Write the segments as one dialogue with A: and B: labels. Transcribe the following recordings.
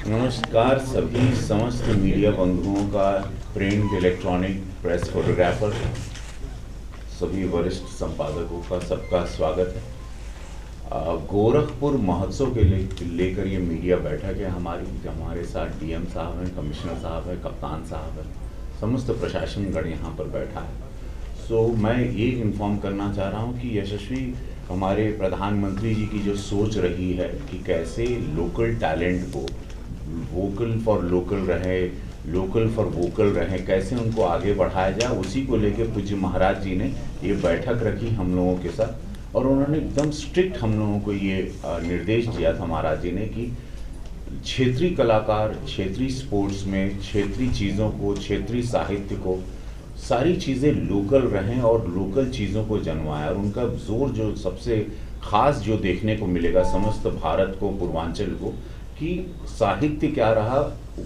A: नमस्कार सभी समस्त मीडिया बंधुओं का, प्रिंट इलेक्ट्रॉनिक प्रेस फोटोग्राफर, सभी वरिष्ठ संपादकों का सबका स्वागत है। गोरखपुर महोत्सव के लेकर ये मीडिया बैठक है हमारे साथ डीएम साहब हैं, कमिश्नर साहब हैं, कप्तान साहब हैं, समस्त प्रशासनगण यहाँ पर बैठा है। मैं ये इन्फॉर्म करना चाह रहा हूँ कि यशस्वी हमारे प्रधानमंत्री जी की जो सोच रही है कि कैसे लोकल टैलेंट को वोकल फॉर लोकल रहे, लोकल फॉर वोकल रहे, कैसे उनको आगे बढ़ाया जाए, उसी को लेके पूज्य महाराज जी ने ये बैठक रखी हम लोगों के साथ। और उन्होंने एकदम स्ट्रिक्ट हम लोगों को ये निर्देश दिया था महाराज जी ने कि क्षेत्रीय कलाकार, क्षेत्रीय स्पोर्ट्स में क्षेत्रीय चीज़ों को, क्षेत्रीय साहित्य को, सारी चीज़ें लोकल रहें और लोकल चीज़ों को जन्माएं। और उनका जोर जो सबसे ख़ास जो देखने को मिलेगा समस्त भारत को, पूर्वांचल को, कि साहित्य क्या रहा,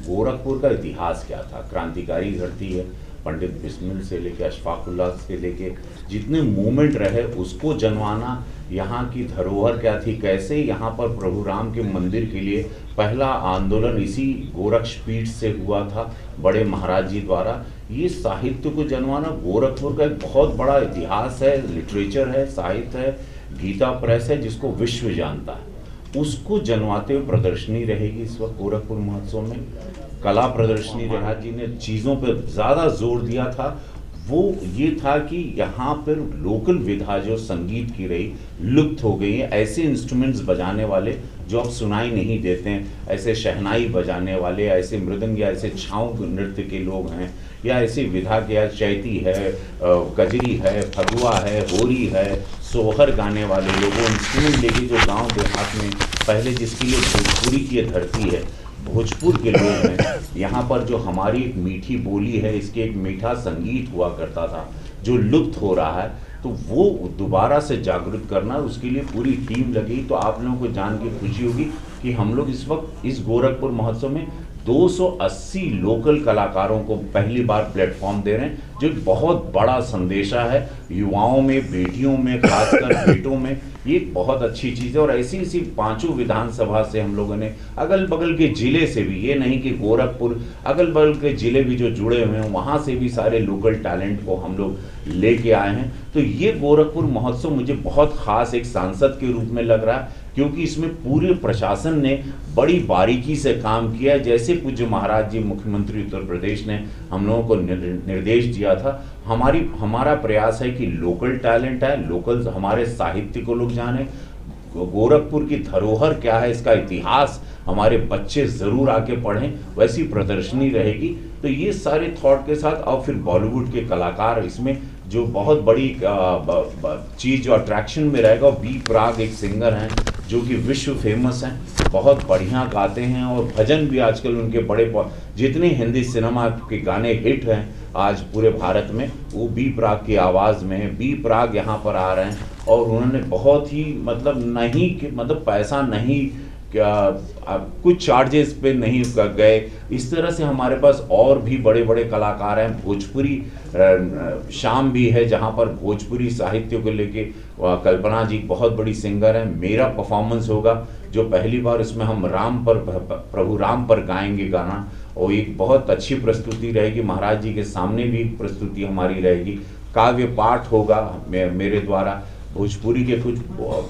A: गोरखपुर का इतिहास क्या था। क्रांतिकारी धरती है, पंडित बिस्मिल से लेके अशफाकुल्लाह से लेके जितने मूवमेंट रहे उसको जनवाना, यहाँ की धरोहर क्या थी, कैसे यहाँ पर प्रभु राम के मंदिर के लिए पहला आंदोलन इसी गोरक्षपीठ से हुआ था बड़े महाराज जी द्वारा। ये साहित्य को जनवाना, गोरखपुर का एक बहुत बड़ा इतिहास है, लिटरेचर है, साहित्य है, गीता प्रेस है जिसको विश्व जानता है, उसको जनवाते हुए प्रदर्शनी रहेगी इस वक्त गोरखपुर महोत्सव में। कला प्रदर्शनी महाराज जी ने चीज़ों पर ज़्यादा जोर दिया था, वो ये था कि यहाँ पर लोकल विधा जो संगीत की रही लुप्त हो गई है। ऐसे इंस्ट्रूमेंट्स बजाने वाले जो अब सुनाई नहीं देते हैं, ऐसे शहनाई बजाने वाले, ऐसे मृदंग या ऐसे छाऊ नृत्य के लोग हैं, या ऐसे विधा के, या चैती है, कजरी है, फगुआ है, होरी है, सोहर गाने वाले लोगों इंस्ट्रूमेंट लेके जो गांव देहात में पहले जिसके लिए भोजपुरी की धरती है, भोजपुर के लोग हैं, यहाँ पर जो हमारी एक मीठी बोली है, इसके एक मीठा संगीत हुआ करता था जो लुप्त हो रहा है, तो वो दोबारा से जागृत करना, उसके लिए पूरी टीम लगी। तो आप लोगों को जान के खुशी होगी कि हम लोग इस वक्त इस गोरखपुर महोत्सव में 280 लोकल कलाकारों को पहली बार प्लेटफॉर्म दे रहे हैं, जो एक बहुत बड़ा संदेशा है युवाओं में, बेटियों में, खासकर बेटों में। ये बहुत अच्छी चीज़ है। और ऐसी इसी पांचों विधानसभा से हम लोगों ने, अगल बगल के ज़िले से भी, ये नहीं कि गोरखपुर, अगल बगल के ज़िले भी जो जुड़े हुए हैं वहाँ से भी सारे लोकल टैलेंट को हम लोग लेके आए हैं। तो ये गोरखपुर महोत्सव मुझे बहुत ख़ास एक सांसद के रूप में लग रहा है, क्योंकि इसमें पूरे प्रशासन ने बड़ी बारीकी से काम किया है। जैसे पूज्य महाराज जी मुख्यमंत्री उत्तर प्रदेश ने हम लोगों को निर्देश दिया था, हमारा प्रयास है कि लोकल टैलेंट है, लोकल हमारे साहित्य को लोग जाने, गोरखपुर की धरोहर क्या है, इसका इतिहास हमारे बच्चे ज़रूर आके पढ़ें, वैसी प्रदर्शनी रहेगी। तो ये सारे थॉट के साथ, और फिर बॉलीवुड के कलाकार इसमें जो बहुत बड़ी चीज़ जो अट्रैक्शन में रहेगा, बी प्राग एक सिंगर हैं जो कि विश्व फेमस हैं, बहुत बढ़िया गाते हैं, और भजन भी आजकल उनके बड़े, जितने हिंदी सिनेमा के गाने हिट हैं आज पूरे भारत में, वो बी प्राग की आवाज़ में है। बी प्राग यहाँ पर आ रहे हैं और उन्होंने बहुत ही मतलब पैसा नहीं, कुछ चार्जेस पे नहीं गए। इस तरह से हमारे पास और भी बड़े बड़े कलाकार हैं। भोजपुरी शाम भी है जहाँ पर भोजपुरी साहित्य को लेके कल्पना जी बहुत बड़ी सिंगर हैं। मेरा परफॉर्मेंस होगा जो पहली बार इसमें हम प्रभु राम पर गाएंगे गाना, और एक बहुत अच्छी प्रस्तुति रहेगी। महाराज जी के सामने भी प्रस्तुति हमारी रहेगी। काव्य पाठ होगा मेरे द्वारा। भोजपुरी के कुछ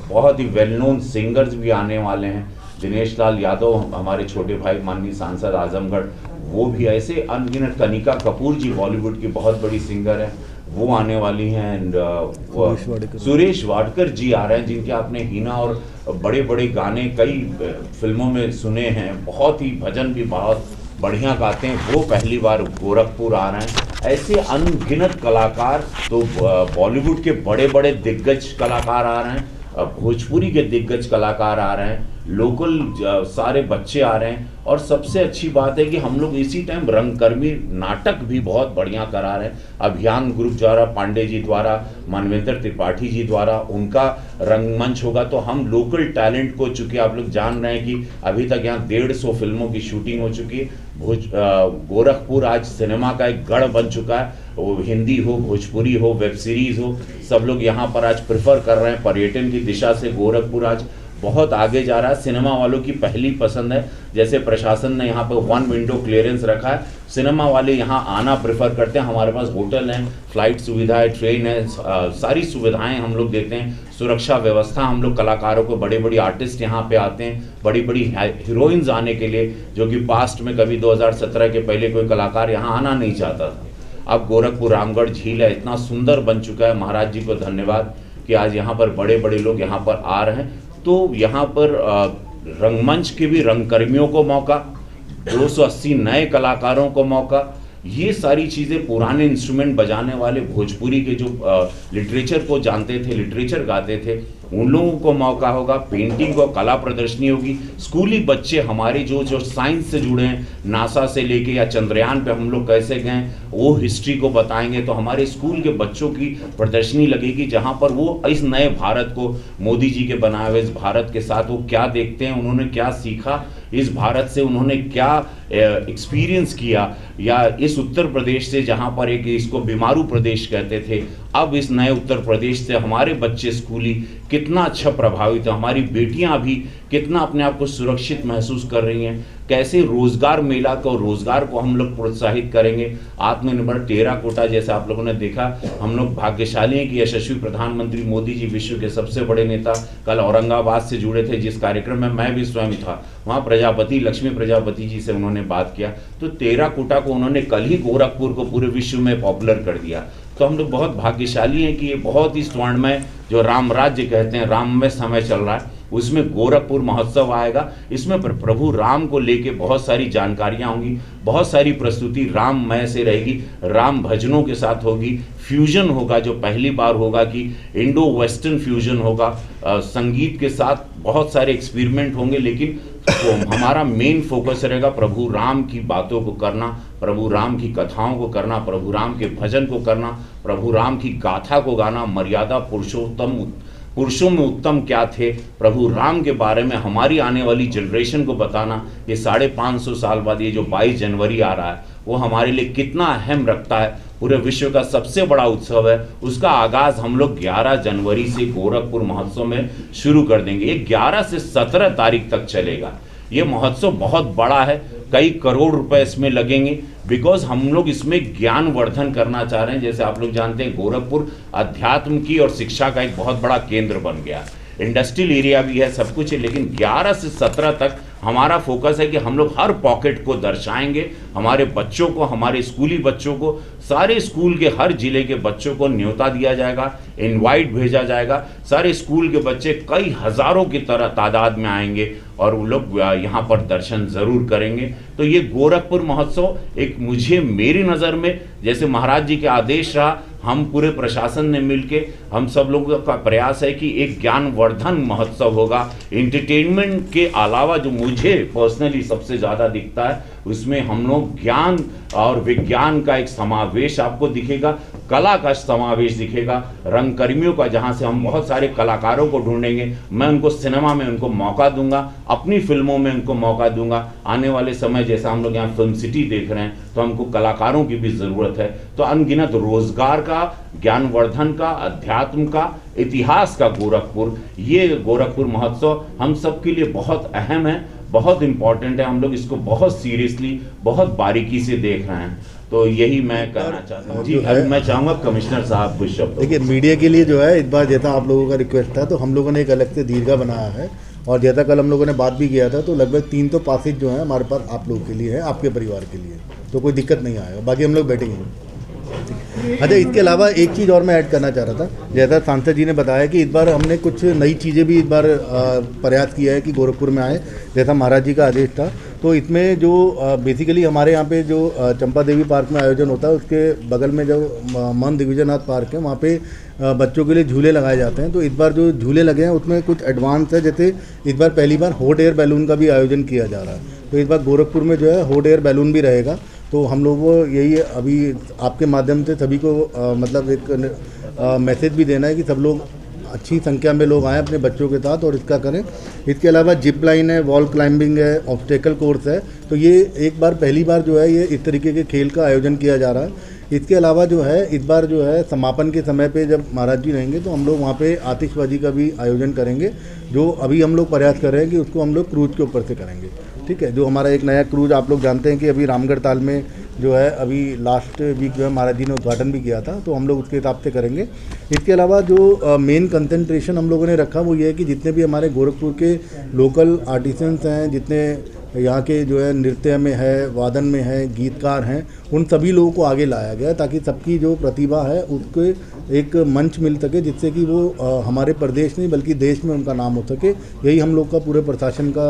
A: बहुत ही वेल नोन सिंगर्स भी आने वाले हैं। दिनेश लाल यादव हमारे छोटे भाई, माननीय सांसद आजमगढ़, वो भी ऐसे अनगिनत, कनिका कपूर जी बॉलीवुड की बहुत बड़ी सिंगर हैं, वो आने वाली हैं। एंड सुरेश वाडकर जी आ रहे हैं, जिनके आपने हीना और बड़े बड़े गाने कई फिल्मों में सुने हैं, बहुत ही भजन भी बहुत बढ़िया गाते हैं, वो पहली बार गोरखपुर आ रहे हैं। ऐसे अनगिनत कलाकार, तो बॉलीवुड के बड़े बड़े दिग्गज कलाकार आ रहे हैं, भोजपुरी के दिग्गज कलाकार आ रहे हैं, लोकल सारे बच्चे आ रहे हैं। और सबसे अच्छी बात है कि हम लोग इसी टाइम रंगकर्मी नाटक भी बहुत बढ़िया करा रहे हैं। अभियान ग्रुप द्वारा, पांडे जी द्वारा, मानवेंद्र त्रिपाठी जी द्वारा उनका रंगमंच होगा। तो हम लोकल टैलेंट को, चूँकि आप लोग जान रहे हैं कि अभी तक यहाँ 150 फिल्मों की शूटिंग हो चुकी है। गोरखपुर आज सिनेमा का एक गढ़ बन चुका है, वो हिंदी हो, भोजपुरी हो, वेब सीरीज़ हो, सब लोग यहाँ पर आज प्रेफर कर रहे हैं। पर्यटन की दिशा से गोरखपुर आज बहुत आगे जा रहा है, सिनेमा वालों की पहली पसंद है। जैसे प्रशासन ने यहाँ पर 1 विंडो क्लियरेंस रखा है, सिनेमा वाले यहाँ आना प्रेफर करते हैं। हमारे पास होटल हैं, फ्लाइट सुविधा है, ट्रेन है, सारी सुविधाएं हम लोग देते हैं, सुरक्षा व्यवस्था। हम लोग कलाकारों को, बड़े बड़े आर्टिस्ट यहाँ पे आते हैं, बड़ी बड़ी हीरोइंस आने के लिए, जो कि पास्ट में कभी 2017 के पहले कोई कलाकार यहाँ आना नहीं चाहता था। अब गोरखपुर रामगढ़ झील है, इतना सुंदर बन चुका है। महाराज जी को धन्यवाद कि आज यहाँ पर बड़े बड़े लोग यहाँ पर आ रहे हैं। तो यहाँ पर रंगमंच के भी रंगकर्मियों को मौका, 280 नए कलाकारों को मौका, ये सारी चीज़ें, पुराने इंस्ट्रूमेंट बजाने वाले, भोजपुरी के जो लिटरेचर को जानते थे, लिटरेचर गाते थे, उन लोगों को मौका होगा। पेंटिंग और कला प्रदर्शनी होगी। स्कूली बच्चे हमारे जो साइंस से जुड़े हैं, नासा से लेके या चंद्रयान पे हम लोग कैसे गए, वो हिस्ट्री को बताएंगे। तो हमारे स्कूल के बच्चों की प्रदर्शनी लगेगी, जहाँ पर वो इस नए भारत को, मोदी जी के बनाए हुए इस भारत के साथ वो क्या देखते हैं, उन्होंने क्या सीखा इस भारत से, उन्होंने क्या एक्सपीरियंस किया, या इस उत्तर प्रदेश से, जहाँ पर एक इसको बीमारू प्रदेश कहते थे, अब इस नए उत्तर प्रदेश से हमारे बच्चे स्कूली कितना अच्छा प्रभावित है। हमारी बेटियां भी कितना अपने आप को सुरक्षित महसूस कर रही हैं। कैसे रोजगार मेला को, रोजगार को हम लोग प्रोत्साहित करेंगे। आत्मनिर्भर टेराकोटा, जैसे आप लोगों ने देखा, हम लोग भाग्यशाली हैं कि यशस्वी प्रधानमंत्री मोदी जी, विश्व के सबसे बड़े नेता, कल औरंगाबाद से जुड़े थे, जिस कार्यक्रम में मैं भी स्वयं था। वहाँ प्रजापति, लक्ष्मी प्रजापति जी से उन्होंने बात किया, तो टेराकोटा को उन्होंने कल ही गोरखपुर को पूरे विश्व में पॉपुलर कर दिया। तो हम लोग बहुत भाग्यशाली हैं कि ये बहुत ही स्वर्णमय, जो राम राज्य कहते हैं, राममय समय चल रहा है, उसमें गोरखपुर महोत्सव आएगा। इसमें प्रभु राम को लेके बहुत सारी जानकारियां होंगी, बहुत सारी प्रस्तुति राममय से रहेगी, राम भजनों के साथ होगी, फ्यूजन होगा, जो पहली बार होगा कि इंडो वेस्टर्न फ्यूजन होगा, संगीत के साथ बहुत सारे एक्सपेरिमेंट होंगे। लेकिन तो हमारा मेन फोकस रहेगा प्रभु राम की बातों को करना, प्रभु राम की कथाओं को करना, प्रभु राम के भजन को करना, प्रभु राम की गाथा को गाना, मर्यादा पुरुषों में उत्तम क्या थे, प्रभु राम के बारे में हमारी आने वाली जनरेशन को बताना। ये 550 साल बाद ये जो 22 जनवरी आ रहा है, वो हमारे लिए कितना अहम रखता है। पूरे विश्व का सबसे बड़ा उत्सव है, उसका आगाज़ हम लोग 11 जनवरी से गोरखपुर महोत्सव में शुरू कर देंगे। ये 11 से 17 तारीख तक चलेगा। ये महोत्सव बहुत बड़ा है, कई करोड़ रुपए इसमें लगेंगे, बिकॉज हम लोग इसमें ज्ञान वर्धन करना चाह रहे हैं। जैसे आप लोग जानते हैं, गोरखपुर अध्यात्म की और शिक्षा का एक बहुत बड़ा केंद्र बन गया। इंडस्ट्रियल एरिया भी है, सब कुछ है, लेकिन 11 से 17 तक हमारा फोकस है कि हम लोग हर पॉकेट को दर्शाएंगे। हमारे बच्चों को, हमारे स्कूली बच्चों को, सारे स्कूल के हर जिले के बच्चों को न्योता दिया जाएगा, इनवाइट भेजा जाएगा। सारे स्कूल के बच्चे कई हज़ारों की तादाद में आएंगे और वो लोग यहाँ पर दर्शन ज़रूर करेंगे। तो ये गोरखपुर महोत्सव एक, मुझे मेरी नज़र में, जैसे महाराज जी के आदेश रहा, हम पूरे प्रशासन ने मिलके, हम सब लोगों का प्रयास है कि एक ज्ञानवर्धन महोत्सव होगा। एंटरटेनमेंट के अलावा जो मुझे पर्सनली सबसे ज़्यादा दिखता है, उसमें हम लोग ज्ञान और विज्ञान का एक समावेश आपको दिखेगा, कला का समावेश दिखेगा, रंगकर्मियों का, जहाँ से हम बहुत सारे कलाकारों को ढूंढेंगे। मैं उनको सिनेमा में उनको मौका दूंगा, अपनी फिल्मों में उनको मौका दूंगा। आने वाले समय जैसा हम लोग यहाँ फिल्म सिटी देख रहे हैं, तो हमको कलाकारों की भी ज़रूरत है। तो अनगिनत रोजगार का, ज्ञानवर्धन का, अध्यात्म का, इतिहास का गोरखपुर, ये गोरखपुर महोत्सव हम सबके लिए बहुत अहम है, बहुत इंपॉर्टेंट है। हम लोग इसको बहुत सीरियसली, बहुत बारीकी से देख रहे हैं। तो यही मैं कहना चाहता हूँ। जी, अब मैं चाहूँगा कमिश्नर साहब कुछ शब्द।
B: देखिए, मीडिया के लिए जो है, इस बार जैसा आप लोगों का रिक्वेस्ट था, तो हम लोगों ने एक अलग से दीर्घा बनाया है, और जैसा कल हम लोगों ने बात भी किया था, तो लगभग 3 तो पासेज जो है हमारे पास आप लोगों के लिए है, आपके परिवार के लिए, तो कोई दिक्कत नहीं आएगा। बाकी हम लोग बैठेंगे। अच्छा, इसके अलावा एक चीज़ और मैं ऐड करना चाह रहा था। जैसा सांसद जी ने बताया कि इस बार हमने कुछ नई चीज़ें भी इस बार प्रयास किया है कि गोरखपुर में आए, जैसा महाराज जी का आदेश था। तो इसमें जो बेसिकली हमारे यहाँ पे जो चंपा देवी पार्क में आयोजन होता है, उसके बगल में जो मन दिग्विजयनाथ पार्क है, वहाँ पे बच्चों के लिए झूले लगाए जाते हैं। तो इस बार जो झूले लगे हैं उसमें कुछ एडवांस है, जैसे इस बार पहली बार हॉट एयर बैलून का भी आयोजन किया जा रहा है। तो इस बार गोरखपुर में जो है हॉट एयर बैलून भी रहेगा। तो हम लोग को यही अभी आपके माध्यम से सभी को मतलब एक मैसेज भी देना है कि सब लोग अच्छी संख्या में लोग आएँ अपने बच्चों के साथ और इसका करें। इसके अलावा जिप लाइन है, वॉल क्लाइंबिंग है, ऑब्स्टेकल कोर्स है। तो ये एक बार पहली बार जो है ये इस तरीके के खेल का आयोजन किया जा रहा है। इसके अलावा जो है इस बार जो है समापन के समय पे जब महाराज जी रहेंगे तो हम लोग वहाँ पे आतिशबाजी का भी आयोजन करेंगे, जो अभी हम लोग प्रयास कर रहे हैं कि उसको हम लोग क्रूज के ऊपर से करेंगे। ठीक है, जो हमारा एक नया क्रूज आप लोग जानते हैं कि अभी रामगढ़ ताल में जो है अभी लास्ट वीक जो है महाराज जी ने उद्घाटन भी किया था, तो हम लोग उसके हिसाब से करेंगे। इसके अलावा जो मेन कंसंट्रेशन हम लोगों ने रखा वो ये है कि जितने भी हमारे गोरखपुर के लोकल आर्टिसंस हैं, जितने यहाँ के जो है नृत्य में है, वादन में है, गीतकार हैं, उन सभी लोगों को आगे लाया गया ताकि सबकी जो प्रतिभा है उसको एक मंच मिल सके, जिससे कि वो हमारे प्रदेश नहीं बल्कि देश में उनका नाम हो सके। यही हम लोग का पूरे प्रशासन का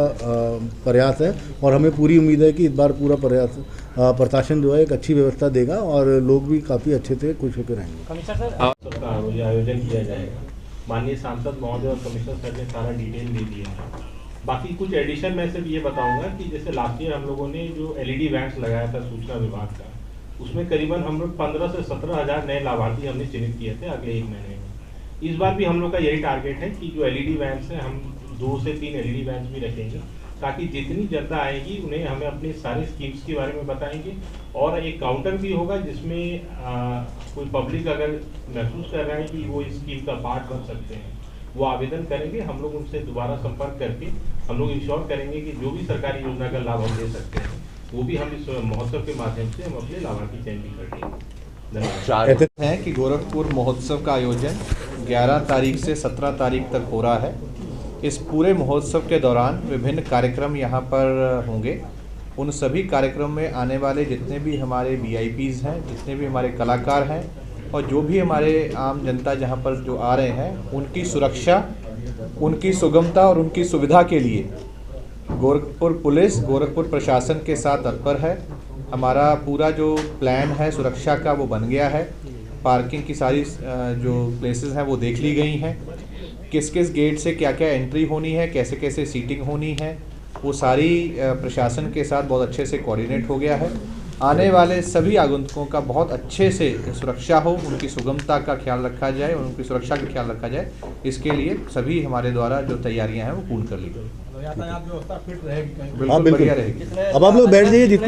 B: प्रयास है और हमें पूरी उम्मीद है कि इस बार पूरा प्रशासन जो है एक अच्छी व्यवस्था देगा और लोग भी काफ़ी अच्छे से खुश होकर रहेंगे।
C: कमिश्नर सर का आयोजन किया जाएगा, माननीय सांसद महोदय और कमिश्नर सर ने सारा डिटेल दे दिया है। बाकी कुछ एडिशन में सिर्फ ये बताऊंगा कि जैसे लास्ट ईयर हम लोगों ने जो एलईडी वैन्स लगाया था सूचना विभाग का, उसमें करीबन हम लोग 15 से 17 हज़ार नए लाभार्थी हमने चिन्हित किए थे अगले 1 महीने में। इस बार भी हम लोग का यही टारगेट है कि जो एलईडी वैन्स हैं हम 2 से 3 एलईडी वैन्स भी रखेंगे, ताकि जितनी जनता आएगी उन्हें हमें अपनी सारी स्कीम्स के बारे में बताएंगे। और एक काउंटर भी होगा जिसमें कोई पब्लिक अगर महसूस कर रहा है कि वो इस स्कीम का पार्ट बन सकते हैं, वो आवेदन करेंगे। हम लोग उनसे दोबारा संपर्क करके हम लोग इंश्योर करेंगे कि जो भी सरकारी योजना का लाभ हम दे सकते हैं वो भी हम इस महोत्सव के माध्यम से हम अपने लाभार्थी चयन भी करेंगे। धन्यवाद।
D: है कि गोरखपुर महोत्सव का आयोजन 11 तारीख से 17 तारीख तक हो रहा है। इस पूरे महोत्सव के दौरान विभिन्न कार्यक्रम यहाँ पर होंगे। उन सभी कार्यक्रम में आने वाले जितने भी हमारे VIPs हैं, जितने भी हमारे कलाकार हैं और जो भी हमारे आम जनता जहाँ पर जो आ रहे हैं, उनकी सुरक्षा, उनकी सुगमता और उनकी सुविधा के लिए गोरखपुर पुलिस, गोरखपुर प्रशासन के साथ तत्पर है। हमारा पूरा जो प्लान है सुरक्षा का वो बन गया है। पार्किंग की सारी जो प्लेसेस हैं वो देख ली गई हैं। किस किस गेट से क्या क्या एंट्री होनी है, कैसे कैसे सीटिंग होनी है, वो सारी प्रशासन के साथ बहुत अच्छे से कोऑर्डिनेट हो गया है। आने वाले सभी आगंतुकों का बहुत अच्छे से सुरक्षा हो, उनकी सुगमता का ख्याल रखा जाए और उनकी सुरक्षा का ख्याल रखा जाए, इसके लिए सभी हमारे द्वारा जो तैयारियां हैं वो पूर्ण कर ली गई।
B: हाँ
D: बिल्कुल बढ़िया रहेगी।
B: अब आप लोग बैठ जाइए जिसको